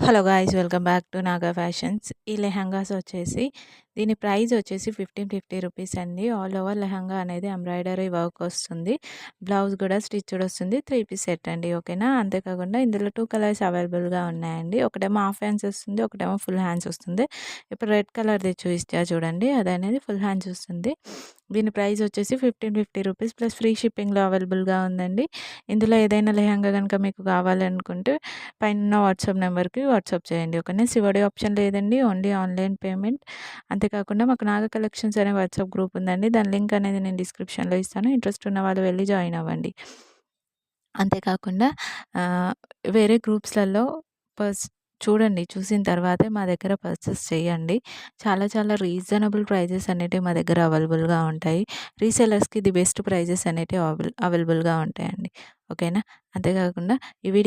Hello guys, welcome back to Naga fashions. ఈ లెహంగాస్ వచ్చేసి దీని ప్రైస్ వచ్చేసి 1550 రూపీస్ అండి. ఆల్ ఓవర్ లెహంగా అనేది ఎంబ్రాయిడరీ వర్క్ వస్తుంది. బ్లౌజ్ కూడా స్టిచ్డ్ వస్తుంది. 3 పీస్ సెట్ అండి, ఓకేనా. అంతేకాకుండా ఇందులో 2 కలర్స్ అవైలబుల్గా ఉన్నాయండి. ఒకటేమో హాఫ్ హ్యాండ్స్ వస్తుంది, ఒకటేమో ఫుల్ హ్యాండ్స్ వస్తుంది. ఇప్పుడు రెడ్ కలర్ది చూస్తే చూడండి, అది అనేది ఫుల్ హ్యాండ్స్ వస్తుంది. దీని ప్రైస్ వచ్చేసి 1550 రూపీస్ ప్లస్ ఫ్రీ షిప్పింగ్లో అవైలబుల్గా ఉందండి. ఇందులో ఏదైనా లెహంగా కనుక మీకు కావాలనుకుంటే పైన వాట్సాప్ నెంబర్కి వాట్సాప్ చేయండి, ఓకేనా. సివడి ఆప్షన్ లేదండి, ఓన్లీ ఆన్లైన్ పేమెంట్. అంతేకాకుండా మాకు నాగా కలెక్షన్స్ అనే వాట్సాప్ గ్రూప్ ఉందండి. దాని లింక్ అనేది నేను డిస్క్రిప్షన్లో ఇస్తాను. ఇంట్రెస్ట్ ఉన్న వాళ్ళు వెళ్ళి జాయిన్ అవ్వండి. అంతేకాకుండా వేరే గ్రూప్స్లలో చూడండి, చూసిన తర్వాతే మా దగ్గర పర్చేస్ చేయండి. చాలా చాలా రీజనబుల్ ప్రైజెస్ అనేటివి మా దగ్గర అవైలబుల్గా ఉంటాయి. రీసెలర్స్కి ది బెస్ట్ ప్రైజెస్ అనేటివి అవైలబుల్గా ఉంటాయండి, ఓకేనా. అంతేకాకుండా ఈ వీడియో